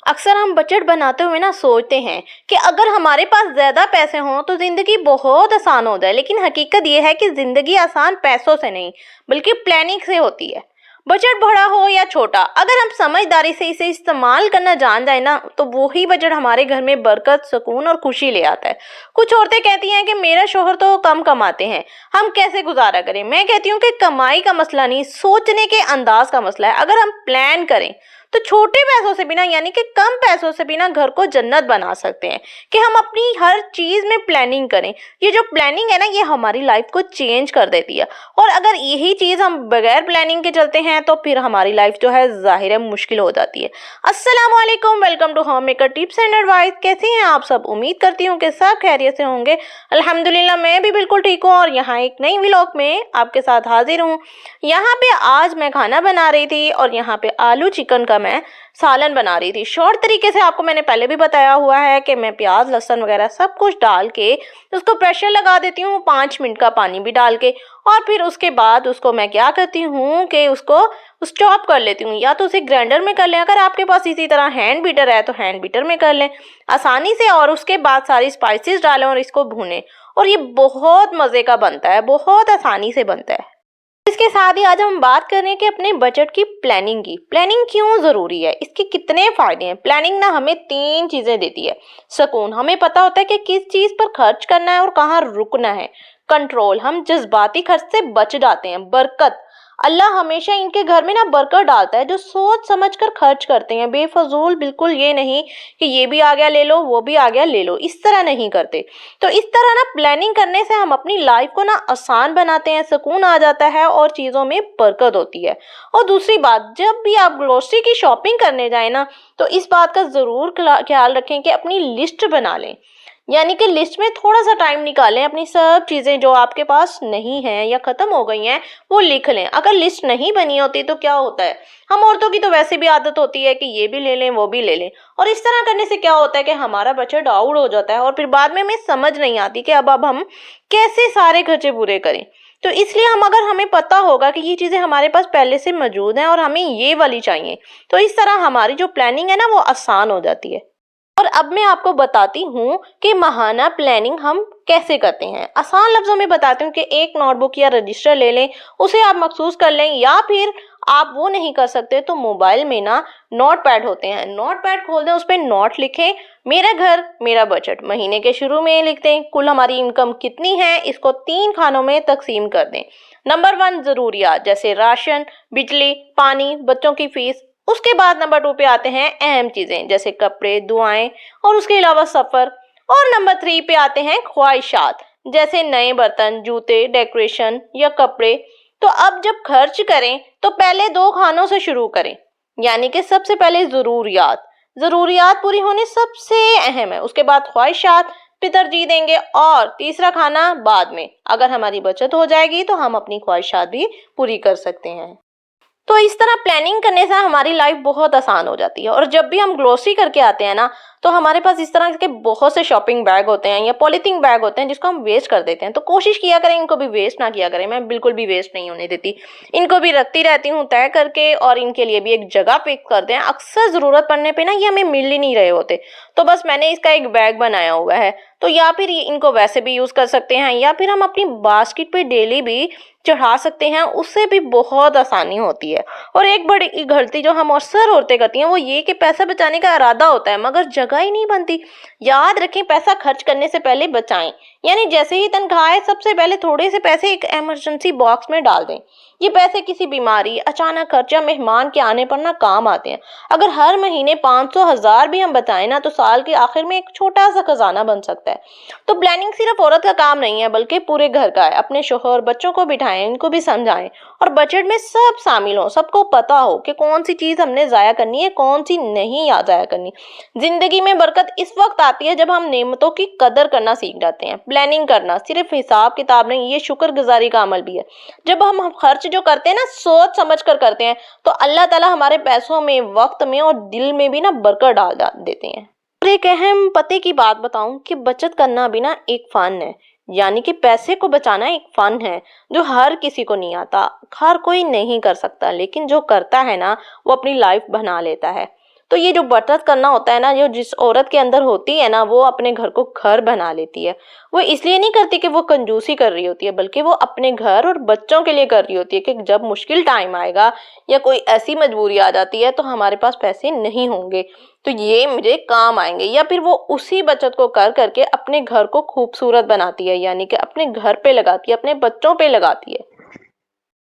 अक्सर हम बजट बनाते हुए ना सोचते हैं कि अगर हमारे पास ज़्यादा पैसे हों तो ज़िंदगी बहुत आसान हो जाए, लेकिन हकीकत ये है कि ज़िंदगी आसान पैसों से नहीं बल्कि प्लानिंग से होती है। बजट बड़ा हो या छोटा, अगर हम समझदारी से इसे इस्तेमाल करना जान जाए ना तो वही बजट हमारे घर में बरकत, सुकून और खुशी ले आता है। कुछ औरतें कहती हैं कि मेरा शोहर तो कम कमाते हैं, हम कैसे गुजारा करें। मैं कहती हूँ कि कमाई का मसला नहीं, सोचने के अंदाज का मसला है। अगर हम प्लान करें तो छोटे पैसों से भी ना, यानी कि कम पैसों से भी ना, घर को जन्नत बना सकते हैं। कि हम अपनी हर चीज में प्लानिंग करें। ये जो प्लानिंग है ना, ये हमारी लाइफ को चेंज कर देती है। और अगर यही चीज हम बगैर प्लानिंग के चलते हैं तो फिर हमारी लाइफ जो है जाहिर है मुश्किल हो जाती है। अस्सलाम वालेकुम, welcome to home maker tips and advice. कैसे हैं आप सब? उम्मीद करती हूँ कि सब खैरियत से होंगे। अल्हम्दुलिल्लाह मैं भी बिल्कुल ठीक हूँ और यहाँ एक नई व्लॉग में आपके साथ हाजिर हूँ। यहाँ पे आज मैं खाना बना रही थी और यहाँ पे आलू चिकन का मैं सालन बना रही थी। शॉर्ट तरीके से आपको मैंने पहले भी बताया हुआ है कि मैं प्याज, लहसुन वगैरह सब कुछ डाल के उसको प्रेशर लगा देती हूँ, 5 मिनट का पानी भी डाल के। और फिर उसके बाद उसको मैं क्या करती हूँ कि उसको चॉप कर लेती हूँ, या तो उसे ग्राइंडर में कर लें, अगर आपके पास इसी तरह हैंड बीटर है तो हैंड बीटर में कर लें आसानी से। और उसके बाद सारी स्पाइसेस डालें और इसको भूनें और ये बहुत मज़े का बनता है, बहुत आसानी से बनता है। इसके साथ ही आज हम बात कर रहे हैं कि अपने बजट की प्लानिंग की। प्लानिंग क्यों ज़रूरी है, इसके कितने फ़ायदे हैं। प्लानिंग ना हमें 3 चीज़ें देती है। सुकून, हमें पता होता है कि किस चीज़ पर खर्च करना है और कहाँ रुकना है। कंट्रोल, हम जज्बाती खर्च से बच जाते हैं। बरकत, अल्लाह हमेशा इनके घर में ना बरकत डालता है जो सोच समझ कर खर्च करते हैं। बेफजूल बिल्कुल ये नहीं कि ये भी आ गया ले लो, वो भी आ गया ले लो, इस तरह नहीं करते। तो इस तरह ना प्लानिंग करने से हम अपनी लाइफ को ना आसान बनाते हैं, सुकून आ जाता है और चीज़ों में बरकत होती है। और दूसरी बात, जब भी आप ग्रोसरी की शॉपिंग करने जाए ना तो इस बात का ज़रूर ख्याल रखें कि अपनी लिस्ट बना लें, यानी कि लिस्ट में थोड़ा सा टाइम निकालें, अपनी सब चीज़ें जो आपके पास नहीं हैं या ख़त्म हो गई हैं वो लिख लें। अगर लिस्ट नहीं बनी होती तो क्या होता है, हम औरतों की तो वैसे भी आदत होती है कि ये भी ले लें वो भी ले लें, और इस तरह करने से क्या होता है कि हमारा बजट आउट हो जाता है और फिर बाद में हमें समझ नहीं आती कि अब हम कैसे सारे खर्चे पूरे करें। तो इसलिए अगर हमें पता होगा कि ये चीज़ें हमारे पास पहले से मौजूद हैं और हमें ये वाली चाहिए, तो इस तरह हमारी जो प्लानिंग है ना वो आसान हो जाती है। और अब मैं आपको बताती हूँ कि माहाना प्लानिंग हम कैसे करते हैं। आसान लफ्ज़ों में बताती हूँ कि एक नोटबुक या रजिस्टर ले लें, उसे आप मखसूस कर लें, या फिर आप वो नहीं कर सकते तो मोबाइल में ना नोट पैड होते हैं, नोट पैड खोल दें, उस पर नोट लिखें, मेरा घर मेरा बजट। महीने के शुरू में लिख दें कुल हमारी इनकम कितनी है, इसको 3 खानों में तकसीम कर दें। नंबर 1 ज़रूरियात जैसे राशन, बिजली, पानी, बच्चों की फीस। उसके बाद नंबर 2 पे आते हैं अहम चीज़ें जैसे कपड़े, दुआएं और उसके अलावा सफ़र। और नंबर 3 पे आते हैं ख्वाहिशात जैसे नए बर्तन, जूते, डेकोरेशन या कपड़े। तो अब जब खर्च करें तो पहले 2 खानों से शुरू करें, यानी कि सबसे पहले ज़रूरियात। ज़रूरियात पूरी होनी सबसे अहम है, उसके बाद ख्वाहिशात पे तरजीह देंगे और तीसरा खाना बाद में। अगर हमारी बचत हो जाएगी तो हम अपनी ख्वाहिशात भी पूरी कर सकते हैं। तो इस तरह प्लानिंग करने से हमारी लाइफ बहुत आसान हो जाती है। और जब भी हम ग्रोसरी करके आते हैं ना तो हमारे पास इस तरह के बहुत से शॉपिंग बैग होते हैं या पॉलीथीन बैग होते हैं जिसको हम वेस्ट कर देते हैं। तो कोशिश किया करें इनको भी वेस्ट ना किया करें। मैं बिल्कुल भी वेस्ट नहीं होने देती, इनको भी रखती रहती हूँ तय करके, और इनके लिए भी एक जगह फिक्स कर दें। अक्सर ज़रूरत पड़ने पर ना ये हमें मिल ही नहीं रहे होते, तो बस मैंने इसका एक बैग बनाया हुआ है। तो या फिर इनको वैसे भी यूज़ कर सकते हैं, या फिर हम अपनी बास्केट पे डेली भी चढ़ा सकते हैं, उससे भी बहुत आसानी होती है। और एक बड़ी गलती जो हम अक्सर औरतें करती हैं वो ये कि पैसा बचाने का इरादा होता है मगर जगह ही नहीं बनती। याद रखें, पैसा खर्च करने से पहले बचाएं, यानी जैसे ही तनख्वाह आए सबसे पहले थोड़े से पैसे एक इमरजेंसी बॉक्स में डाल दें। ये पैसे किसी बीमारी, अचानक खर्च या मेहमान के आने पर ना काम आते हैं। अगर हर महीने 500, 1000 भी हम बचाएं ना तो साल के आखिर में एक छोटा सा खजाना बन सकता है। तो प्लानिंग सिर्फ औरत का काम नहीं है बल्कि पूरे घर का है। अपने शोहर, बच्चों को बिठाएं, इनको भी समझाएं और बजट में सब शामिल हो, सबको पता हो कि कौन सी चीज़ हमने ज़ाया करनी है, कौन सी नहीं ज़ाया करनी। जिंदगी में बरकत इस वक्त आती है जब हम नेमतों की कदर करना सीख जाते हैं। प्लानिंग करना सिर्फ हिसाब किताब नहीं, ये शुक्रगुजारी का अमल भी है। जब हम खर्च जो करते हैं ना सोच समझ कर करते हैं तो अल्लाह ताला हमारे पैसों में, वक्त में और दिल में भी ना बरकत डाल देते हैं। और एक अहम पते की बात बताऊं कि बचत करना भी ना एक फन है, यानी कि पैसे को बचाना एक फन है जो हर किसी को नहीं आता, हर कोई नहीं कर सकता, लेकिन जो करता है ना वो अपनी लाइफ बना लेता है। तो ये जो बचत करना होता है ना, जो जिस औरत के अंदर होती है ना, वो अपने घर को घर बना लेती है। वो इसलिए नहीं करती कि वो कंजूसी कर रही होती है, बल्कि वो अपने घर और बच्चों के लिए कर रही होती है कि जब मुश्किल टाइम आएगा या कोई ऐसी मजबूरी आ जाती है तो हमारे पास पैसे नहीं होंगे, तो ये मुझे काम आएंगे। या फिर वो उसी बचत को कर करके अपने घर को खूबसूरत बनाती है, यानी कि अपने घर पे लगाती है, अपने बच्चों पे लगाती है।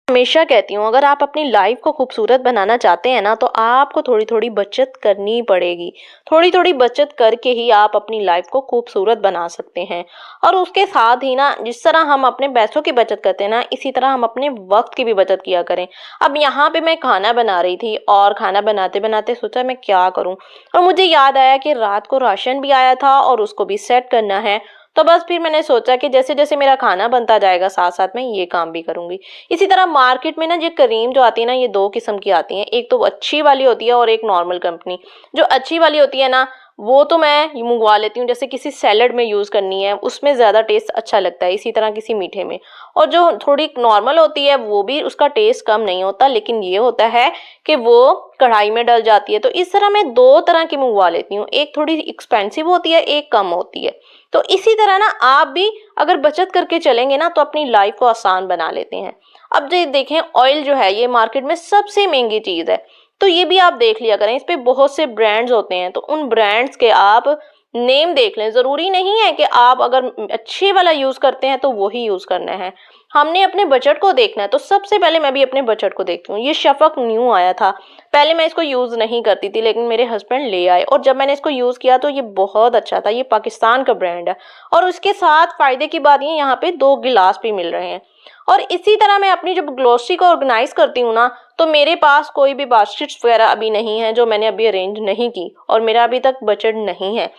हमेशा कहती हूँ, अगर आप अपनी लाइफ को खूबसूरत बनाना चाहते हैं ना, तो आपको थोड़ी थोड़ी बचत करनी पड़ेगी। थोड़ी थोड़ी बचत करके ही आप अपनी लाइफ को खूबसूरत बना सकते हैं। और उसके साथ ही ना, जिस तरह हम अपने पैसों की बचत करते हैं ना, इसी तरह हम अपने वक्त की भी बचत किया करें। अब यहाँ पे मैं खाना बना रही थी और खाना बनाते बनाते सोचा मैं क्या करूँ, और मुझे याद आया कि रात को राशन भी आया था और उसको भी सेट करना है। तो बस फिर मैंने सोचा कि जैसे जैसे मेरा खाना बनता जाएगा साथ साथ मैं ये काम भी करूंगी। इसी तरह मार्केट में ना ये क्रीम जो आती है ना, ये दो किस्म की आती हैं, एक तो अच्छी वाली होती है और एक नॉर्मल कंपनी। जो अच्छी वाली होती है ना, वो तो मैं मंगवा लेती हूँ, जैसे किसी सैलड में यूज़ करनी है, उसमें ज़्यादा टेस्ट अच्छा लगता है, इसी तरह किसी मीठे में। और जो थोड़ी नॉर्मल होती है वो भी, उसका टेस्ट कम नहीं होता, लेकिन ये होता है कि वो कढ़ाई में डल जाती है। तो इस तरह मैं दो तरह की मंगवा लेती हूँ, एक थोड़ी एक्सपेंसिव होती है, एक कम होती है। तो इसी तरह ना आप भी अगर बचत करके चलेंगे ना, तो अपनी लाइफ को आसान बना लेते हैं। अब जो देखें, ऑयल जो है ये मार्केट में सबसे महंगी चीज़ है, तो ये भी आप देख लिया करें, इस पे बहुत से ब्रांड्स होते हैं, तो उन ब्रांड्स के आप नेम देख लें। ज़रूरी नहीं है कि आप अगर अच्छे वाला यूज़ करते हैं तो वही यूज़ करना है, हमने अपने बजट को देखना है। तो सबसे पहले मैं भी अपने बजट को देखती हूँ। ये शफक न्यू आया था, पहले मैं इसको यूज़ नहीं करती थी, लेकिन मेरे हस्बैंड ले आए और जब मैंने इसको यूज़ किया तो ये बहुत अच्छा था। ये पाकिस्तान का ब्रांड है और उसके साथ फ़ायदे की बात ये, यहाँ पे 2 गिलास भी मिल रहे हैं। और इसी तरह मैं अपनी जब ग्रोसरी को ऑर्गेनाइज करती हूँ ना, तो मेरे पास कोई भी बास्केट्स वगैरह अभी नहीं है जो मैंने अभी अरेंज नहीं की, और मेरा अभी तक बजट नहीं है।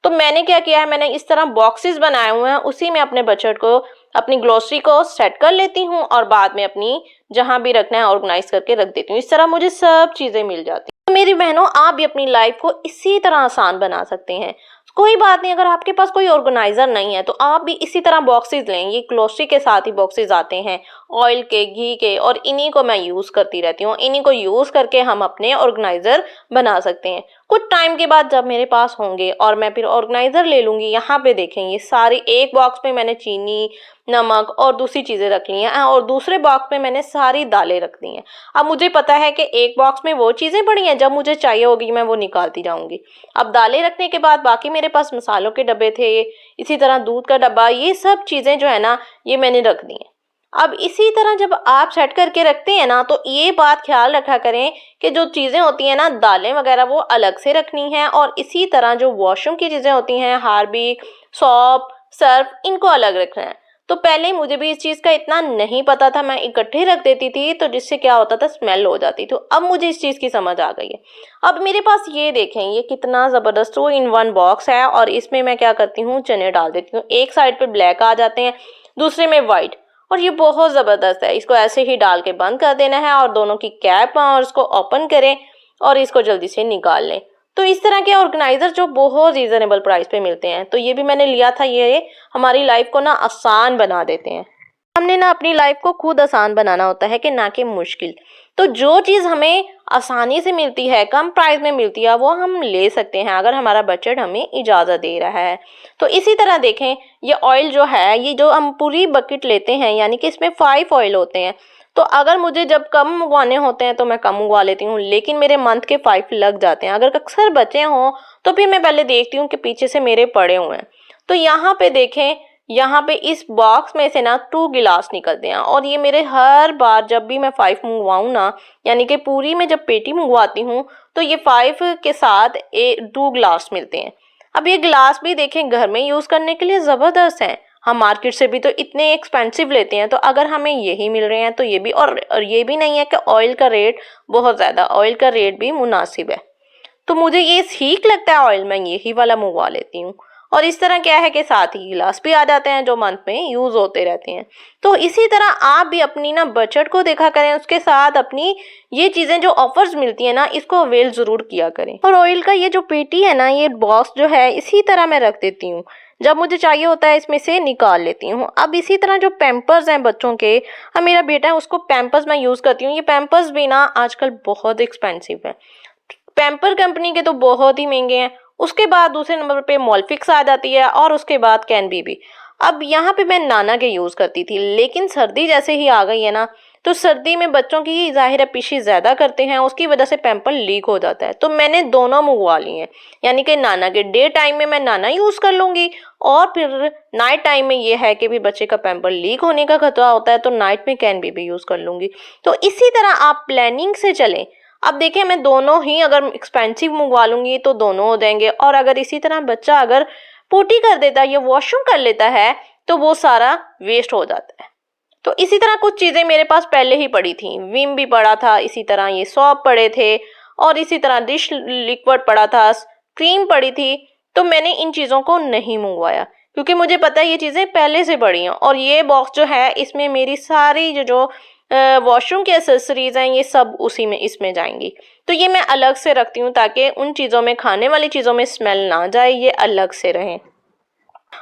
तो मैंने क्या किया है, मैंने इस तरह बॉक्सेस बनाए हुए हैं, उसी में अपने बजट को, अपनी ग्रोसरी को सेट कर लेती हूँ और बाद में अपनी जहाँ भी रखना है ऑर्गेनाइज करके रख देती हूँ। इस तरह मुझे सब चीज़ें मिल जाती हैं। तो मेरी बहनों, आप भी अपनी लाइफ को इसी तरह आसान बना सकते हैं। कोई बात नहीं, अगर आपके पास कोई ऑर्गेनाइजर नहीं है तो आप भी इसी तरह बॉक्सेस लें। ये ग्लोसरी के साथ ही बॉक्सेस आते हैं, ऑयल के, घी के, और इन्हीं को मैं यूज़ करती रहती हूँ। इन्हीं को यूज़ करके हम अपने ऑर्गेनाइजर बना सकते हैं। कुछ टाइम के बाद जब मेरे पास होंगे और मैं फिर ऑर्गेनाइजर ले लूँगी। यहाँ पे देखें, ये सारी एक बॉक्स में मैंने चीनी, नमक और दूसरी चीज़ें रख ली हैं, और दूसरे बॉक्स में मैंने सारी दालें रख दी हैं। अब मुझे पता है कि एक बॉक्स में वो चीज़ें पड़ी हैं, जब मुझे चाहिए होगी मैं वो निकालती जाऊंगी। अब दालें रखने के बाद बाकी मेरे पास मसालों के डब्बे थे, इसी तरह दूध का डब्बा, ये सब चीज़ें जो है ना, ये मैंने रख दी हैं। अब इसी तरह जब आप सेट करके रखते हैं ना, तो ये बात ख्याल रखा करें कि जो चीज़ें होती हैं ना, दालें वगैरह, वो अलग से रखनी है, और इसी तरह जो वॉशरूम की चीज़ें होती हैं, हार्पिक, सौंफ, सर्फ, इनको अलग रखना है। तो पहले मुझे भी इस चीज़ का इतना नहीं पता था, मैं इकट्ठे रख देती थी, तो जिससे क्या होता था, स्मेल हो जाती। तो अब मुझे इस चीज़ की समझ आ गई है। अब मेरे पास ये देखें, ये कितना ज़बरदस्त 2-in-1 बॉक्स है, और इसमें मैं क्या करती हूँ, चने डाल देती हूँ। एक साइड पे ब्लैक आ जाते हैं, दूसरे में वाइट, और ये बहुत ज़बरदस्त है। इसको ऐसे ही डाल के बंद कर देना है, और दोनों की कैप और इसको ओपन करें और इसको जल्दी से निकाल लें। तो इस तरह के ऑर्गेनाइजर जो बहुत रीजनेबल प्राइस पे मिलते हैं, तो ये भी मैंने लिया था। ये हमारी लाइफ को ना आसान बना देते हैं। हमने ना अपनी लाइफ को खुद आसान बनाना होता है, कि ना कि मुश्किल। तो जो चीज़ हमें आसानी से मिलती है, कम प्राइस में मिलती है, वो हम ले सकते हैं अगर हमारा बजट हमें इजाज़त दे रहा है। तो इसी तरह देखें, ये ऑयल जो है, ये जो हम पूरी बकेट लेते हैं, यानी कि इसमें 5 ऑयल होते हैं। तो अगर मुझे जब कम मंगवाने होते हैं तो मैं कम मंगवा लेती हूँ, लेकिन मेरे मंथ के 5 लग जाते हैं। अगर अक्सर बचे हों तो फिर मैं पहले देखती हूँ कि पीछे से मेरे पड़े हुए हैं। तो यहाँ पे देखें, यहाँ पे इस बॉक्स में से ना 2 गिलास निकलते हैं, और ये मेरे हर बार जब भी मैं 5 मंगवाऊँ ना, यानी कि पूरी में जब पेटी मंगवाती हूँ, तो ये 5 के साथ 2 गिलास मिलते हैं। अब ये गिलास भी देखें, घर में यूज़ करने के लिए ज़बरदस्त हैं। हम मार्केट से भी तो इतने एक्सपेंसिव लेते हैं, तो अगर हमें यही मिल रहे हैं तो ये भी, और ये भी नहीं है कि ऑयल का रेट बहुत ज़्यादा, ऑयल का रेट भी मुनासिब है। तो मुझे ये ठीक लगता है ऑयल, मैं यही वाला मंगवा लेती हूँ। और इस तरह क्या है कि साथ ही गिलास भी आ जाते हैं जो मंथ में यूज़ होते रहते हैं। तो इसी तरह आप भी अपनी ना बजट को देखा करें, उसके साथ अपनी ये चीज़ें जो ऑफर्स मिलती हैं ना, इसको अवेल ज़रूर किया करें। और ऑयल का ये जो पेटी है ना, ये बॉक्स जो है, इसी तरह मैं रख देती हूँ, जब मुझे चाहिए होता है इसमें से निकाल लेती हूँ। अब इसी तरह जो पैम्पर्स हैं बच्चों के, अब मेरा बेटा है, उसको पैम्पर्स मैं यूज़ करती हूँ। ये पैम्पर्स भी ना आजकल बहुत एक्सपेंसिव है। पैम्पर कंपनी के तो बहुत ही महंगे हैं। उसके बाद दूसरे नंबर पे मॉलफिक्स आ जाती है और उसके बाद कैन बीबी। अब यहाँ पे मैं नाना के यूज़ करती थी, लेकिन सर्दी जैसे ही आ गई है ना, तो सर्दी में बच्चों की ज़ाहिर है पीछी ज़्यादा करते हैं, उसकी वजह से पैम्पर लीक हो जाता है। तो मैंने दोनों मंगवा लिए हैं, यानी कि नाना के डे टाइम में मैं नाना यूज़ कर लूँगी और फिर नाइट टाइम में ये है कि भी बच्चे का पैम्पर लीक होने का खतरा होता है, तो नाइट में कैन बीबी यूज़ कर लूँगी। तो इसी तरह आप प्लानिंग से चलें। अब देखिए, मैं दोनों ही अगर एक्सपेंसिव मंगवा लूँगी तो दोनों हो जाएंगे, और अगर इसी तरह बच्चा अगर पोटी कर देता है या वॉशरूम कर लेता है तो वो सारा वेस्ट हो जाता है। तो इसी तरह कुछ चीज़ें मेरे पास पहले ही पड़ी थी, विम भी पड़ा था, इसी तरह ये सॉप पड़े थे, और इसी तरह डिश लिक्विड पड़ा था, क्रीम पड़ी थी। तो मैंने इन चीज़ों को नहीं मंगवाया क्योंकि मुझे पता है ये चीज़ें पहले से पड़ी हैं, और ये बॉक्स जो है इसमें मेरी सारी जो वॉशरूम की एसेसरीज हैं ये सब उसी में इसमें जाएंगी। तो ये मैं अलग से रखती हूँ ताकि उन चीज़ों में, खाने वाली चीज़ों में स्मेल ना जाए, ये अलग से रहें।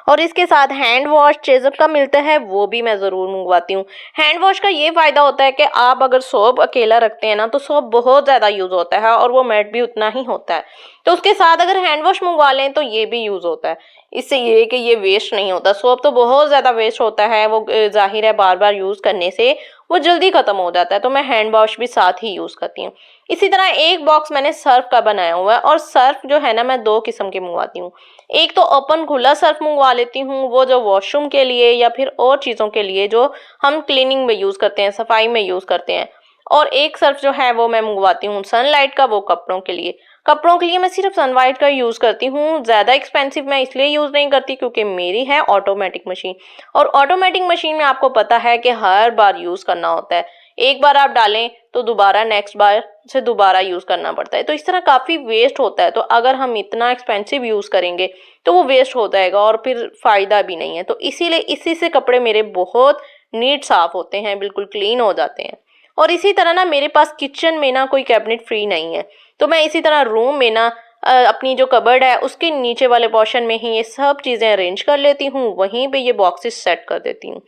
और इसके साथ हैंड वॉश चेज़अप का मिलता है, वो भी मैं ज़रूर मंगवाती हूँ। हैंड वॉश का ये फ़ायदा होता है कि आप अगर सोप अकेला रखते हैं ना तो सोप बहुत ज़्यादा यूज़ होता है और वो मेट भी उतना ही होता है। तो उसके साथ अगर हैंड वॉश मंगवा लें तो ये भी यूज़ होता है। इससे ये कि ये वेस्ट नहीं होता। सोप तो बहुत ज़्यादा वेस्ट होता है, वो ज़ाहिर है बार बार यूज़ करने से वो जल्दी ख़त्म हो जाता है, तो मैं हैंड वॉश भी साथ ही यूज़ करती हूँ। इसी तरह एक बॉक्स मैंने सर्फ का बनाया हुआ है, और सर्फ जो है ना मैं 2 किस्म के मंगवाती हूँ। एक तो ओपन खुला सर्फ मंगवा लेती हूँ, वो जो वॉशरूम के लिए या फिर और चीज़ों के लिए जो हम क्लीनिंग में यूज़ करते हैं, सफाई में यूज़ करते हैं। और एक सर्फ जो है वो मैं मंगवाती हूँ सनलाइट का, वो कपड़ों के लिए। कपड़ों के लिए मैं सिर्फ सनलाइट का यूज़ करती हूँ। ज़्यादा एक्सपेंसिव मैं इसलिए यूज़ नहीं करती क्योंकि मेरी है ऑटोमेटिक मशीन, और ऑटोमेटिक मशीन में आपको पता है कि हर बार यूज़ करना होता है। एक बार आप डालें तो दोबारा नेक्स्ट बार से दोबारा यूज़ करना पड़ता है, तो इस तरह काफ़ी वेस्ट होता है। तो अगर हम इतना एक्सपेंसिव यूज़ करेंगे तो वो वेस्ट हो जाएगा और फिर फ़ायदा भी नहीं है। तो इसीलिए इसी से कपड़े मेरे बहुत नीट साफ़ होते हैं, बिल्कुल क्लीन हो जाते हैं। और इसी तरह ना मेरे पास किचन में ना कोई कैबिनेट फ्री नहीं है, तो मैं इसी तरह रूम में ना अपनी जो कबर्ड है उसके नीचे वाले पोर्शन में ही ये सब चीज़ें अरेंज कर लेती हूँ, वहीं पे ये बॉक्सेस सेट कर देती हूँ।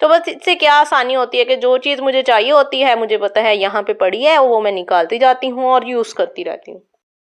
तो बस इससे क्या आसानी होती है कि जो चीज़ मुझे चाहिए होती है, मुझे पता है यहाँ पे पड़ी है, वो मैं निकालती जाती हूँ और यूज़ करती रहती हूँ।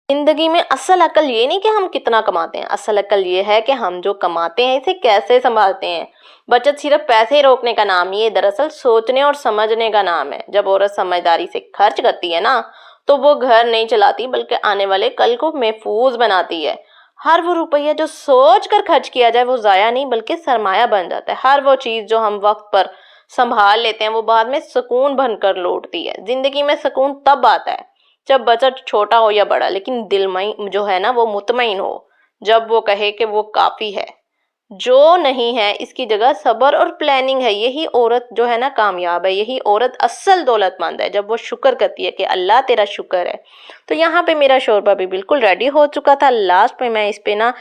जिंदगी में असल अकल ये नहीं कि हम कितना कमाते हैं, असल अकल ये है कि हम जो कमाते हैं इसे कैसे संभालते हैं। बचत सिर्फ पैसे रोकने का नाम, ये दरअसल सोचने और समझने का नाम है। जब औरत समझदारी से खर्च करती है ना तो वो घर नहीं चलाती बल्कि आने वाले कल को महफूज बनाती है। हर वो रुपया जो सोच कर खर्च किया जाए वो ज़ाया नहीं बल्कि सरमाया बन जाता है। हर वो चीज़ जो हम वक्त पर संभाल लेते हैं वो बाद में सुकून बनकर लौटती है। जिंदगी में सुकून तब आता है जब बजट छोटा हो या बड़ा, लेकिन दिल में जो है ना वो मुतमईन हो, जब वो कहे कि वो काफ़ी है। जो नहीं है इसकी जगह सब्र और प्लानिंग है। यही औरत जो है ना कामयाब है, यही औरत असल दौलतमंद है, जब वो शुक्र करती है कि अल्लाह तेरा शुक्र है। तो यहाँ पे मेरा शोरबा भी बिल्कुल रेडी हो चुका था। लास्ट में मैं इस पे ना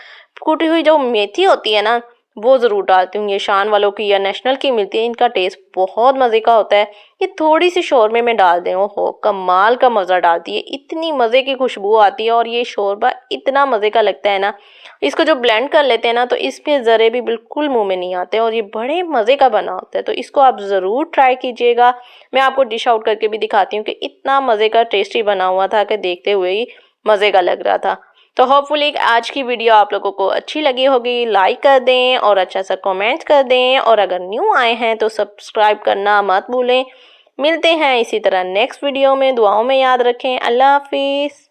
कूटी हुई जो मेथी होती है ना वो ज़रूर डालती हूँ। ये शान वालों की या नेशनल की मिलती है, इनका टेस्ट बहुत मज़े का होता है। ये थोड़ी सी शोरबे में डाल दें, ओहो कमाल का मज़ा डालती है, इतनी मज़े की खुशबू आती है और ये शोरबा इतना मज़े का लगता है ना। इसको जो ब्लेंड कर लेते हैं ना तो इसके ज़रे भी बिल्कुल मुंह में नहीं आते और ये बड़े मज़े का बना होता है। तो इसको आप ज़रूर ट्राई कीजिएगा। मैं आपको डिश आउट करके भी दिखाती हूँ कि इतना मज़े का टेस्टी बना हुआ था कि देखते हुए ही मज़े का लग रहा था। तो होपफुली आज की वीडियो आप लोगों को अच्छी लगी होगी। लाइक कर दें और अच्छा सा कमेंट कर दें, और अगर न्यू आए हैं तो सब्सक्राइब करना मत भूलें। मिलते हैं इसी तरह नेक्स्ट वीडियो में। दुआओं में याद रखें। अल्लाह हाफिज़।